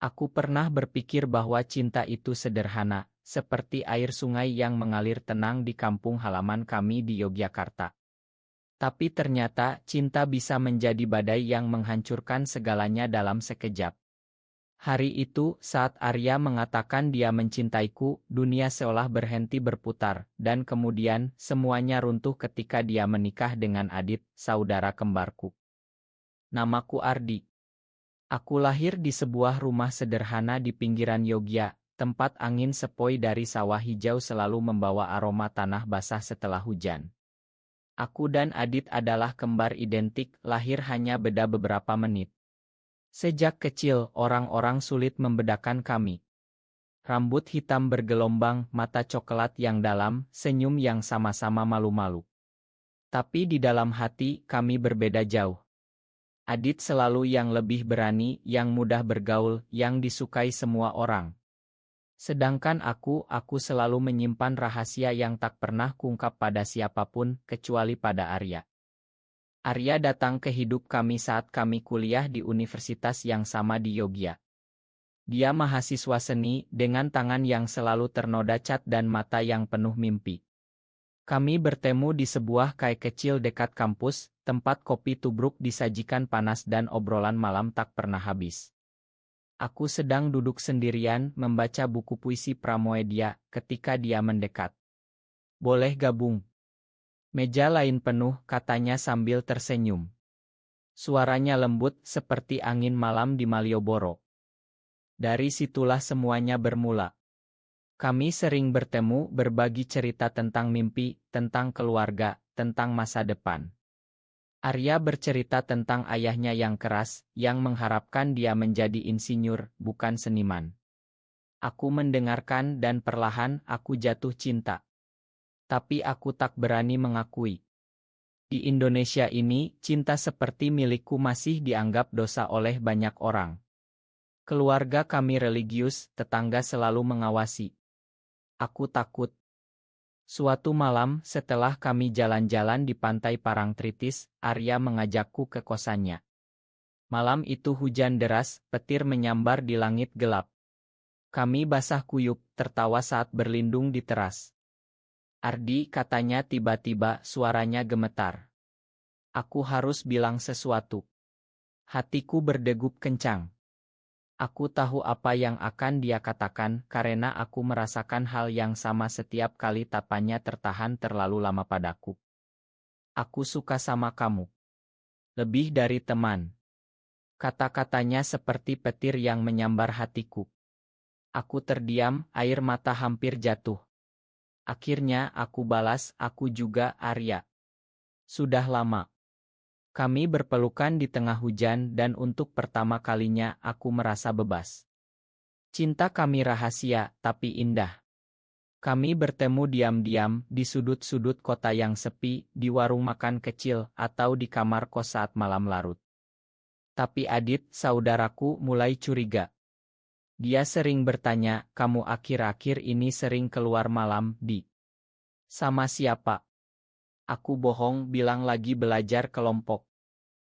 Aku pernah berpikir bahwa cinta itu sederhana, seperti air sungai yang mengalir tenang di kampung halaman kami di Yogyakarta. Tapi ternyata cinta bisa menjadi badai yang menghancurkan segalanya dalam sekejap. Hari itu, saat Arya mengatakan dia mencintaiku, dunia seolah berhenti berputar, dan kemudian semuanya runtuh ketika dia menikah dengan Adit, saudara kembarku. Namaku Ardi. Aku lahir di sebuah rumah sederhana di pinggiran Yogya, tempat angin sepoi dari sawah hijau selalu membawa aroma tanah basah setelah hujan. Aku dan Adit adalah kembar identik, lahir hanya beda beberapa menit. Sejak kecil, orang-orang sulit membedakan kami. Rambut hitam bergelombang, mata coklat yang dalam, senyum yang sama-sama malu-malu. Tapi di dalam hati, kami berbeda jauh. Adit selalu yang lebih berani, yang mudah bergaul, yang disukai semua orang. Sedangkan aku selalu menyimpan rahasia yang tak pernah kungkap pada siapapun, kecuali pada Arya. Arya datang ke hidup kami saat kami kuliah di universitas yang sama di Yogya. Dia mahasiswa seni, dengan tangan yang selalu ternoda cat dan mata yang penuh mimpi. Kami bertemu di sebuah kai kecil dekat kampus, tempat kopi tubruk disajikan panas dan obrolan malam tak pernah habis. Aku sedang duduk sendirian, membaca buku puisi Pramoedia, ketika dia mendekat. "Boleh gabung?" "Meja lain penuh," katanya sambil tersenyum. Suaranya lembut seperti angin malam di Malioboro. Dari situlah semuanya bermula. Kami sering bertemu, berbagi cerita tentang mimpi, tentang keluarga, tentang masa depan. Arya bercerita tentang ayahnya yang keras, yang mengharapkan dia menjadi insinyur, bukan seniman. Aku mendengarkan dan perlahan aku jatuh cinta. Tapi aku tak berani mengakui. Di Indonesia ini, cinta seperti milikku masih dianggap dosa oleh banyak orang. Keluarga kami religius, tetangga selalu mengawasi. Aku takut. Suatu malam, setelah kami jalan-jalan di pantai Parangtritis, Arya mengajakku ke kosannya. Malam itu hujan deras, petir menyambar di langit gelap. Kami basah kuyup, tertawa saat berlindung di teras. "Ardi," katanya tiba-tiba, suaranya gemetar. Aku harus bilang sesuatu. Hatiku berdegup kencang. Aku tahu apa yang akan dia katakan, karena aku merasakan hal yang sama setiap kali tapanya tertahan terlalu lama padaku. "Aku suka sama kamu. Lebih dari teman." Kata-katanya seperti petir yang menyambar hatiku. Aku terdiam, air mata hampir jatuh. Akhirnya aku balas, "Aku juga, Arya." Sudah lama. Kami berpelukan di tengah hujan dan untuk pertama kalinya aku merasa bebas. Cinta kami rahasia, tapi indah. Kami bertemu diam-diam di sudut-sudut kota yang sepi, di warung makan kecil, atau di kamar kos saat malam larut. Tapi Adit, saudaraku, mulai curiga. Dia sering bertanya, "Kamu akhir-akhir ini sering keluar malam, Di? Sama siapa?" Aku bohong, bilang lagi belajar kelompok.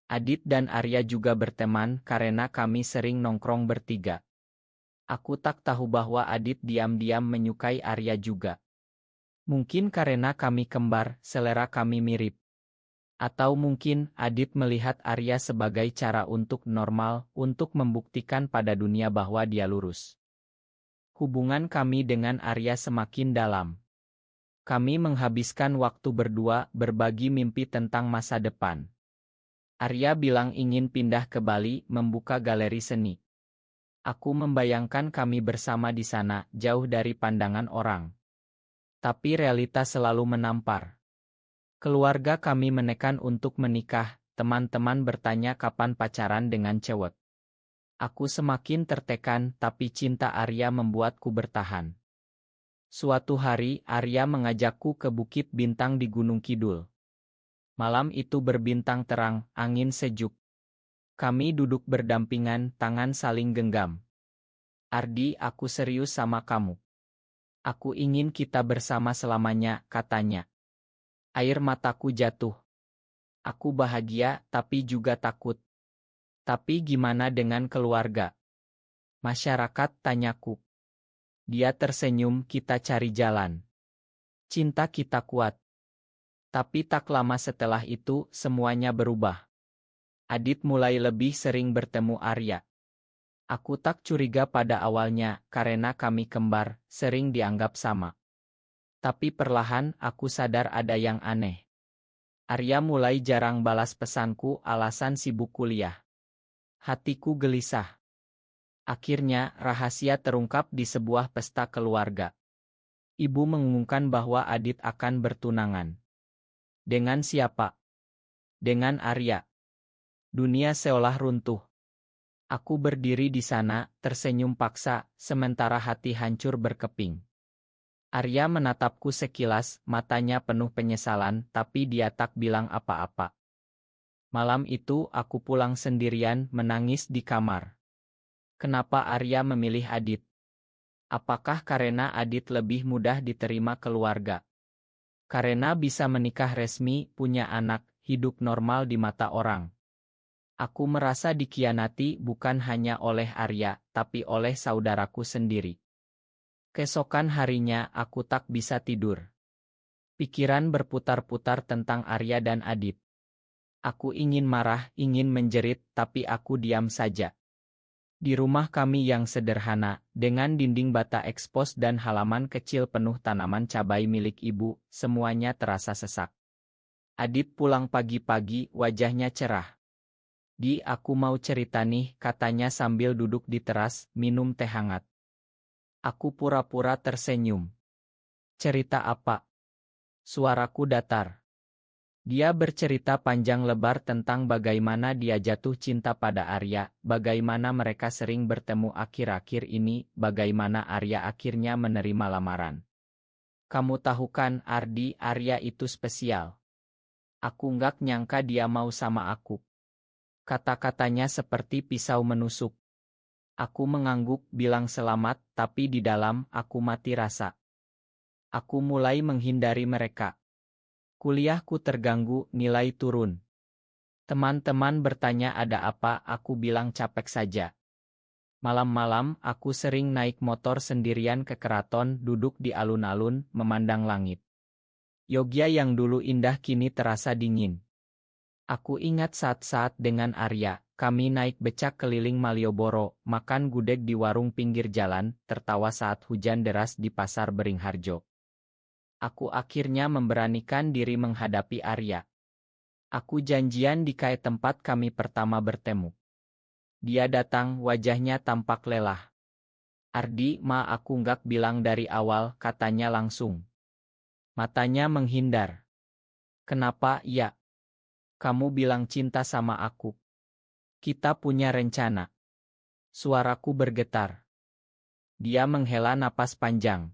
Adit dan Arya juga berteman karena kami sering nongkrong bertiga. Aku tak tahu bahwa Adit diam-diam menyukai Arya juga. Mungkin karena kami kembar, selera kami mirip. Atau mungkin Adit melihat Arya sebagai cara untuk normal, untuk membuktikan pada dunia bahwa dia lurus. Hubungan kami dengan Arya semakin dalam. Kami menghabiskan waktu berdua, berbagi mimpi tentang masa depan. Arya bilang ingin pindah ke Bali, membuka galeri seni. Aku membayangkan kami bersama di sana, jauh dari pandangan orang. Tapi realitas selalu menampar. Keluarga kami menekan untuk menikah, teman-teman bertanya kapan pacaran dengan cewek. Aku semakin tertekan, tapi cinta Arya membuatku bertahan. Suatu hari, Arya mengajakku ke Bukit Bintang di Gunung Kidul. Malam itu berbintang terang, angin sejuk. Kami duduk berdampingan, tangan saling genggam. "Ardi, aku serius sama kamu. Aku ingin kita bersama selamanya," katanya. Air mataku jatuh. Aku bahagia, tapi juga takut. Tapi gimana dengan keluarga? Masyarakat, tanyaku. Dia tersenyum, kita cari jalan. Cinta kita kuat. Tapi tak lama setelah itu, semuanya berubah. Adit mulai lebih sering bertemu Arya. Aku tak curiga pada awalnya, karena kami kembar, sering dianggap sama. Tapi perlahan, aku sadar ada yang aneh. Arya mulai jarang balas pesanku, alasan sibuk kuliah. Hatiku gelisah. Akhirnya, rahasia terungkap di sebuah pesta keluarga. Ibu mengumumkan bahwa Adit akan bertunangan. Dengan siapa? Dengan Arya. Dunia seolah runtuh. Aku berdiri di sana, tersenyum paksa, sementara hati hancur berkeping. Arya menatapku sekilas, matanya penuh penyesalan, tapi dia tak bilang apa-apa. Malam itu, aku pulang sendirian, menangis di kamar. Kenapa Arya memilih Adit? Apakah karena Adit lebih mudah diterima keluarga? Karena bisa menikah resmi, punya anak, hidup normal di mata orang. Aku merasa dikhianati bukan hanya oleh Arya, tapi oleh saudaraku sendiri. Keesokan harinya aku tak bisa tidur. Pikiran berputar-putar tentang Arya dan Adit. Aku ingin marah, ingin menjerit, tapi aku diam saja. Di rumah kami yang sederhana, dengan dinding bata ekspos dan halaman kecil penuh tanaman cabai milik ibu, semuanya terasa sesak. Adit pulang pagi-pagi, wajahnya cerah. Aku mau cerita nih, katanya sambil duduk di teras, minum teh hangat. Aku pura-pura tersenyum. Cerita apa? Suaraku datar. Dia bercerita panjang lebar tentang bagaimana dia jatuh cinta pada Arya, bagaimana mereka sering bertemu akhir-akhir ini, bagaimana Arya akhirnya menerima lamaran. Kamu tahu kan, Ardi, Arya itu spesial. Aku nggak nyangka dia mau sama aku. Kata-katanya seperti pisau menusuk. Aku mengangguk, bilang selamat, tapi di dalam, aku mati rasa. Aku mulai menghindari mereka. Kuliahku terganggu, nilai turun. Teman-teman bertanya ada apa, aku bilang capek saja. Malam-malam, aku sering naik motor sendirian ke keraton, duduk di alun-alun, memandang langit. Yogya yang dulu indah kini terasa dingin. Aku ingat saat-saat dengan Arya, kami naik becak keliling Malioboro, makan gudeg di warung pinggir jalan, tertawa saat hujan deras di pasar Beringharjo. Aku akhirnya memberanikan diri menghadapi Arya. Aku janjian di kai tempat kami pertama bertemu. Dia datang, wajahnya tampak lelah. Ardi, aku nggak bilang dari awal, katanya langsung. Matanya menghindar. Kenapa, ya? Kamu bilang cinta sama aku. Kita punya rencana. Suaraku bergetar. Dia menghela napas panjang.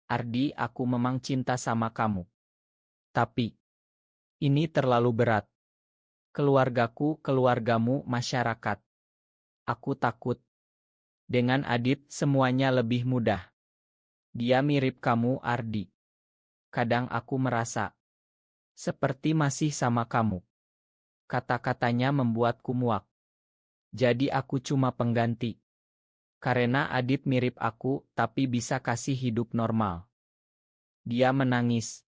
Ardi, aku memang cinta sama kamu. Tapi, ini terlalu berat. Keluargaku, keluargamu, masyarakat. Aku takut. Dengan Adit, semuanya lebih mudah. Dia mirip kamu, Ardi. Kadang aku merasa seperti masih sama kamu. Kata-katanya membuatku muak. Jadi aku cuma pengganti. Karena Adit mirip aku, tapi bisa kasih hidup normal. Dia menangis.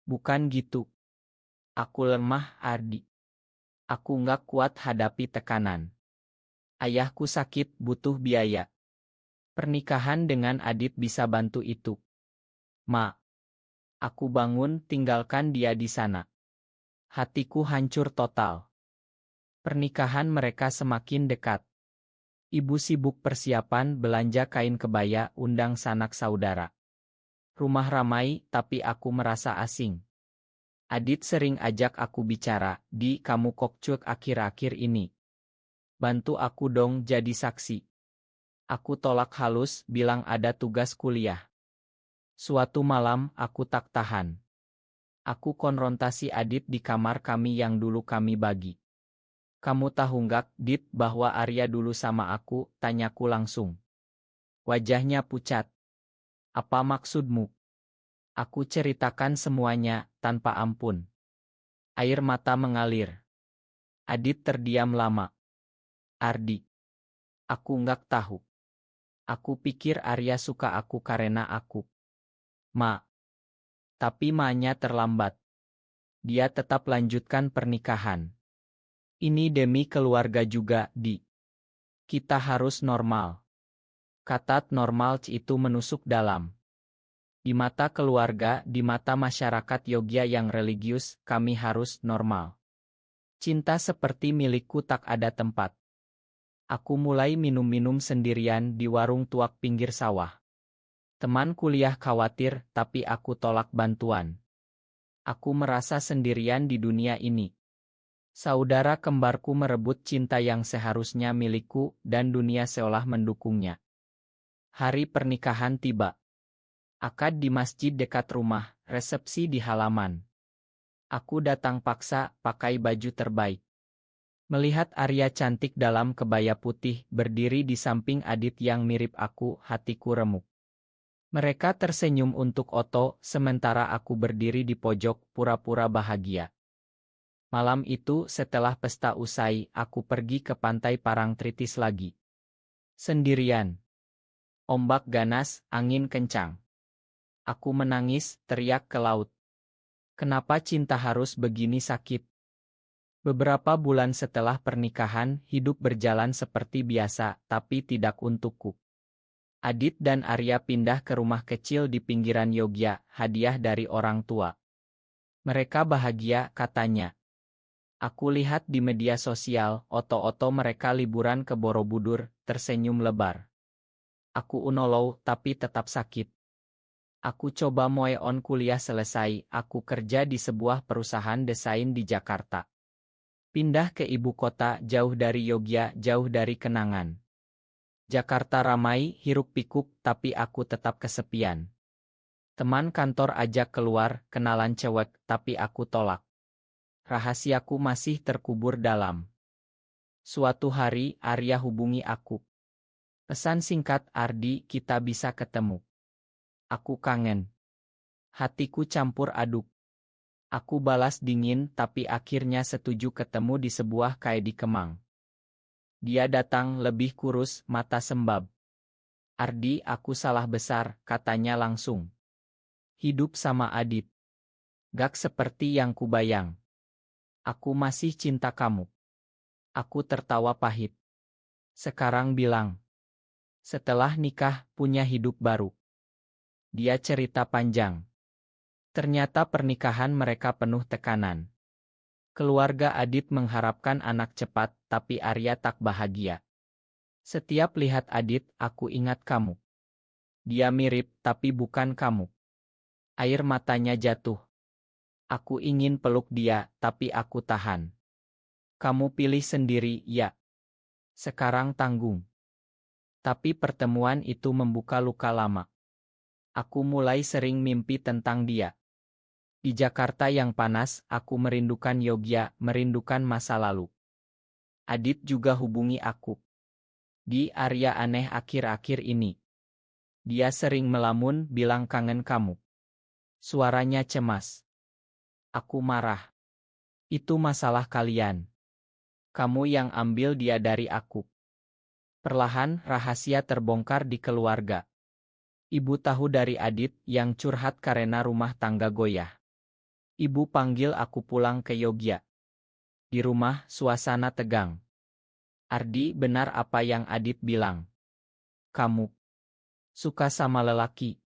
Bukan gitu. Aku lemah, Ardi. Aku nggak kuat hadapi tekanan. Ayahku sakit, butuh biaya. Pernikahan dengan Adit bisa bantu itu. Ma, aku bangun, tinggalkan dia di sana. Hatiku hancur total. Pernikahan mereka semakin dekat. Ibu sibuk persiapan, belanja kain kebaya, undang sanak saudara. Rumah ramai, tapi aku merasa asing. Adit sering ajak aku bicara, kamu kokcuk akhir-akhir ini. Bantu aku dong jadi saksi. Aku tolak halus, bilang ada tugas kuliah. Suatu malam, aku tak tahan. Aku konfrontasi Adit di kamar kami yang dulu kami bagi. Kamu tahu nggak, Dit, bahwa Arya dulu sama aku, tanyaku langsung. Wajahnya pucat. Apa maksudmu? Aku ceritakan semuanya, tanpa ampun. Air mata mengalir. Adit terdiam lama. Ardi. Aku nggak tahu. Aku pikir Arya suka aku karena aku Ma. Tapi Ma-nya terlambat. Dia tetap lanjutkan pernikahan. Ini demi keluarga juga, Di. Kita harus normal. Kata normal itu menusuk dalam. Di mata keluarga, di mata masyarakat Yogya yang religius, kami harus normal. Cinta seperti milikku tak ada tempat. Aku mulai minum-minum sendirian di warung tuak pinggir sawah. Teman kuliah khawatir, tapi aku tolak bantuan. Aku merasa sendirian di dunia ini. Saudara kembarku merebut cinta yang seharusnya milikku, dan dunia seolah mendukungnya. Hari pernikahan tiba. Akad di masjid dekat rumah, resepsi di halaman. Aku datang paksa, pakai baju terbaik. Melihat Arya cantik dalam kebaya putih, berdiri di samping Adit yang mirip aku, hatiku remuk. Mereka tersenyum untuk Oto, sementara aku berdiri di pojok, pura-pura bahagia. Malam itu, setelah pesta usai, aku pergi ke pantai Parangtritis lagi. Sendirian. Ombak ganas, angin kencang. Aku menangis, teriak ke laut. Kenapa cinta harus begini sakit? Beberapa bulan setelah pernikahan, hidup berjalan seperti biasa, tapi tidak untukku. Adit dan Arya pindah ke rumah kecil di pinggiran Yogya, hadiah dari orang tua. Mereka bahagia, katanya. Aku lihat di media sosial, oto-oto mereka liburan ke Borobudur, tersenyum lebar. Aku unolou, tapi tetap sakit. Aku coba moe on kuliah selesai, aku kerja di sebuah perusahaan desain di Jakarta. Pindah ke ibu kota, jauh dari Yogya, jauh dari kenangan. Jakarta ramai, hiruk-pikuk, tapi aku tetap kesepian. Teman kantor ajak keluar, kenalan cewek, tapi aku tolak. Rahasiaku masih terkubur dalam. Suatu hari, Arya hubungi aku. Pesan singkat, Ardi, kita bisa ketemu. Aku kangen. Hatiku campur aduk. Aku balas dingin, tapi akhirnya setuju ketemu di sebuah kai di Kemang. Dia datang lebih kurus, mata sembab. Ardi, aku salah besar, katanya langsung. Hidup sama Adit. Gak seperti yang kubayang. Aku masih cinta kamu. Aku tertawa pahit. Sekarang bilang. Setelah nikah, punya hidup baru. Dia cerita panjang. Ternyata pernikahan mereka penuh tekanan. Keluarga Adit mengharapkan anak cepat, tapi Arya tak bahagia. Setiap lihat Adit, aku ingat kamu. Dia mirip, tapi bukan kamu. Air matanya jatuh. Aku ingin peluk dia, tapi aku tahan. Kamu pilih sendiri, ya. Sekarang tanggung. Tapi pertemuan itu membuka luka lama. Aku mulai sering mimpi tentang dia. Di Jakarta yang panas, aku merindukan Yogya, merindukan masa lalu. Adit juga hubungi aku. Di Arya aneh akhir-akhir ini. Dia sering melamun, bilang kangen kamu. Suaranya cemas. Aku marah. Itu masalah kalian. Kamu yang ambil dia dari aku. Perlahan, rahasia terbongkar di keluarga. Ibu tahu dari Adit yang curhat karena rumah tangga goyah. Ibu panggil aku pulang ke Yogya. Di rumah, suasana tegang. Ardi, benar apa yang Adit bilang? Kamu suka sama lelaki?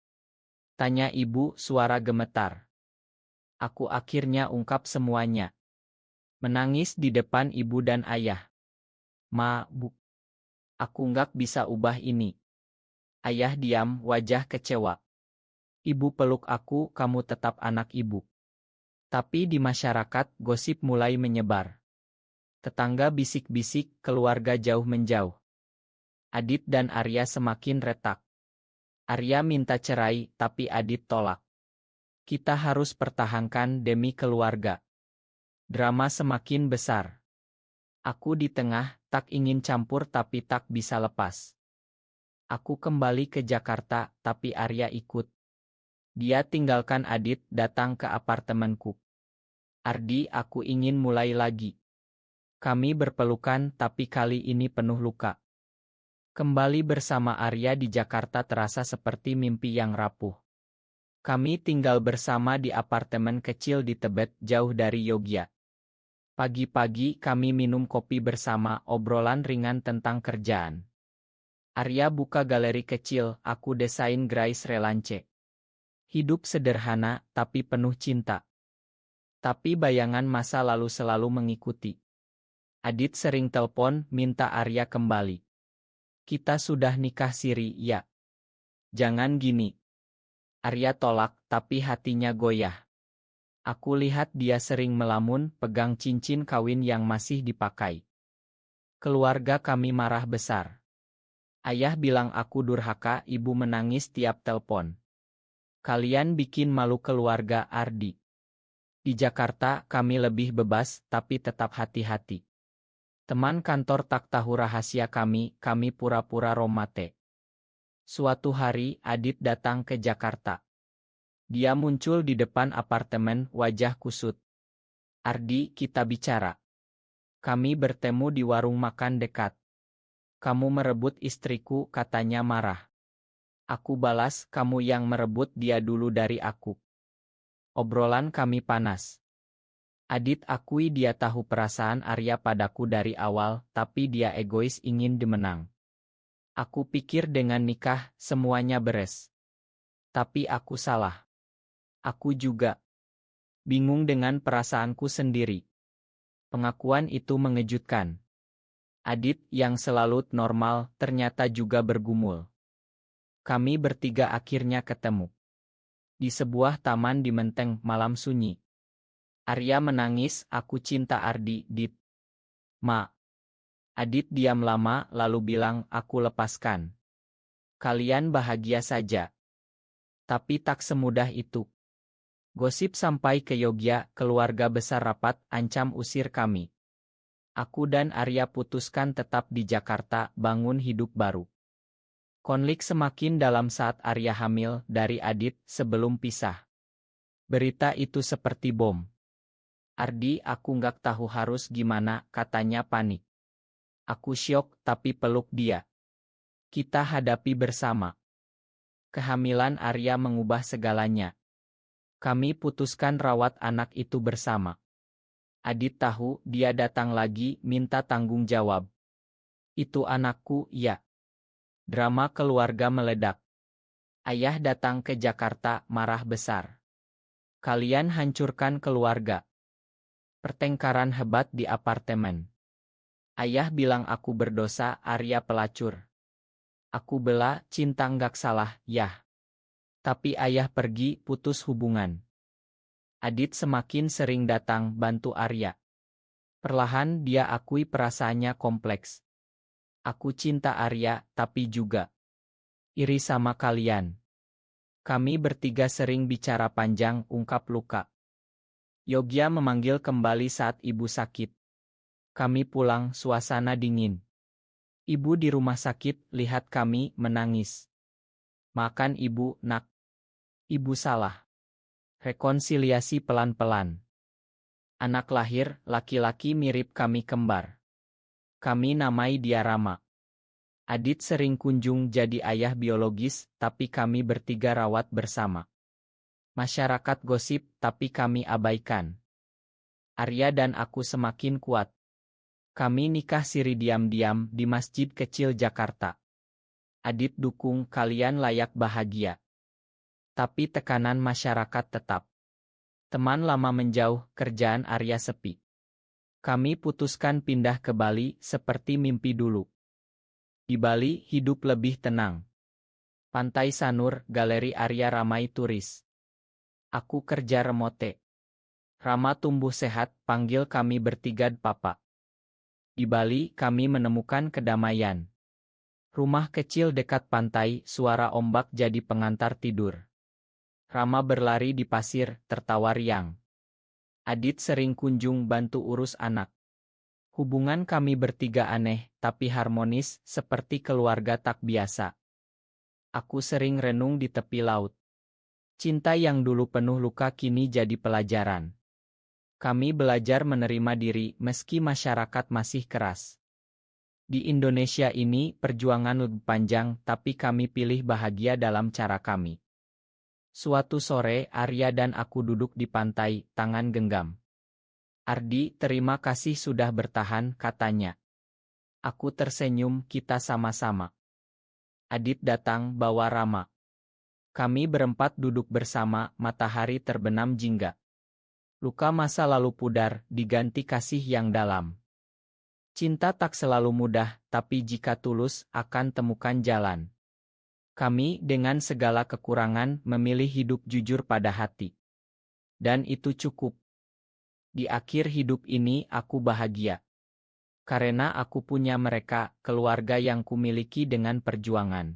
Tanya ibu, suara gemetar. Aku akhirnya ungkap semuanya. Menangis di depan ibu dan ayah. Ma, Bu. Aku nggak bisa ubah ini. Ayah diam, wajah kecewa. Ibu peluk aku, kamu tetap anak ibu. Tapi di masyarakat, gosip mulai menyebar. Tetangga bisik-bisik, keluarga jauh menjauh. Adit dan Arya semakin retak. Arya minta cerai, tapi Adit tolak. Kita harus pertahankan demi keluarga. Drama semakin besar. Aku di tengah, tak ingin campur tapi tak bisa lepas. Aku kembali ke Jakarta, tapi Arya ikut. Dia tinggalkan Adit, datang ke apartemenku. Ardi, aku ingin mulai lagi. Kami berpelukan, tapi kali ini penuh luka. Kembali bersama Arya di Jakarta terasa seperti mimpi yang rapuh. Kami tinggal bersama di apartemen kecil di Tebet, jauh dari Yogya. Pagi-pagi kami minum kopi bersama, obrolan ringan tentang kerjaan. Arya buka galeri kecil, aku desain Grace Relance. Hidup sederhana, tapi penuh cinta. Tapi bayangan masa lalu selalu mengikuti. Adit sering telepon, minta Arya kembali. Kita sudah nikah siri, ya. Jangan gini. Arya tolak, tapi hatinya goyah. Aku lihat dia sering melamun, pegang cincin kawin yang masih dipakai. Keluarga kami marah besar. Ayah bilang aku durhaka, ibu menangis tiap telepon. Kalian bikin malu keluarga Ardi. Di Jakarta kami lebih bebas, tapi tetap hati-hati. Teman kantor tak tahu rahasia kami pura-pura romate. Suatu hari, Adit datang ke Jakarta. Dia muncul di depan apartemen, wajah kusut. Ardi, kita bicara. Kami bertemu di warung makan dekat. Kamu merebut istriku, katanya marah. Aku balas, kamu yang merebut dia dulu dari aku. Obrolan kami panas. Adit akui dia tahu perasaan Arya padaku dari awal, tapi dia egois ingin dimenang. Aku pikir dengan nikah, semuanya beres. Tapi aku salah. Aku juga bingung dengan perasaanku sendiri. Pengakuan itu mengejutkan. Adit, yang selalu normal, ternyata juga bergumul. Kami bertiga akhirnya ketemu. Di sebuah taman di Menteng, malam sunyi. Arya menangis, aku cinta Ardi, Dit. Ma. Adit diam lama, lalu bilang, aku lepaskan. Kalian bahagia saja. Tapi tak semudah itu. Gosip sampai ke Yogya, keluarga besar rapat, ancam usir kami. Aku dan Arya putuskan tetap di Jakarta, bangun hidup baru. Konflik semakin dalam saat Arya hamil dari Adit sebelum pisah. Berita itu seperti bom. Ardi, aku nggak tahu harus gimana, katanya panik. Aku syok, tapi peluk dia. Kita hadapi bersama. Kehamilan Arya mengubah segalanya. Kami putuskan rawat anak itu bersama. Adit tahu, dia datang lagi, minta tanggung jawab. Itu anakku, ya. Drama keluarga meledak. Ayah datang ke Jakarta, marah besar. Kalian hancurkan keluarga. Pertengkaran hebat di apartemen. Ayah bilang aku berdosa, Arya pelacur. Aku bela, cinta nggak salah, yah. Tapi ayah pergi, putus hubungan. Adit semakin sering datang bantu Arya. Perlahan dia akui perasaannya kompleks. Aku cinta Arya, tapi juga iri sama kalian. Kami bertiga sering bicara panjang, ungkap luka. Yogya memanggil kembali saat ibu sakit. Kami pulang, suasana dingin. Ibu di rumah sakit, lihat kami, menangis. Makan ibu, nak. Ibu salah. Rekonsiliasi pelan-pelan. Anak lahir, laki-laki mirip kami kembar. Kami namai dia Rama. Adit sering kunjung jadi ayah biologis, tapi kami bertiga rawat bersama. Masyarakat gosip, tapi kami abaikan. Arya dan aku semakin kuat. Kami nikah siri diam-diam di masjid kecil Jakarta. Adit dukung, kalian layak bahagia. Tapi tekanan masyarakat tetap. Teman lama menjauh, kerjaan Arya sepi. Kami putuskan pindah ke Bali seperti mimpi dulu. Di Bali, hidup lebih tenang. Pantai Sanur, galeri Arya ramai turis. Aku kerja remote. Rama tumbuh sehat, panggil kami bertiga papa. Di Bali, kami menemukan kedamaian. Rumah kecil dekat pantai, suara ombak jadi pengantar tidur. Rama berlari di pasir, tertawa riang. Adit sering kunjung bantu urus anak. Hubungan kami bertiga aneh, tapi harmonis, seperti keluarga tak biasa. Aku sering renung di tepi laut. Cinta yang dulu penuh luka kini jadi pelajaran. Kami belajar menerima diri meski masyarakat masih keras. Di Indonesia ini perjuangan lebih panjang, tapi kami pilih bahagia dalam cara kami. Suatu sore, Arya dan aku duduk di pantai, tangan genggam. Ardi, terima kasih sudah bertahan, katanya. Aku tersenyum, kita sama-sama. Adit datang, bawa Rama. Kami berempat duduk bersama, matahari terbenam jingga. Luka masa lalu pudar, diganti kasih yang dalam. Cinta tak selalu mudah, tapi jika tulus, akan temukan jalan. Kami, dengan segala kekurangan, memilih hidup jujur pada hati. Dan itu cukup. Di akhir hidup ini, aku bahagia. Karena aku punya mereka, keluarga yang kumiliki dengan perjuangan.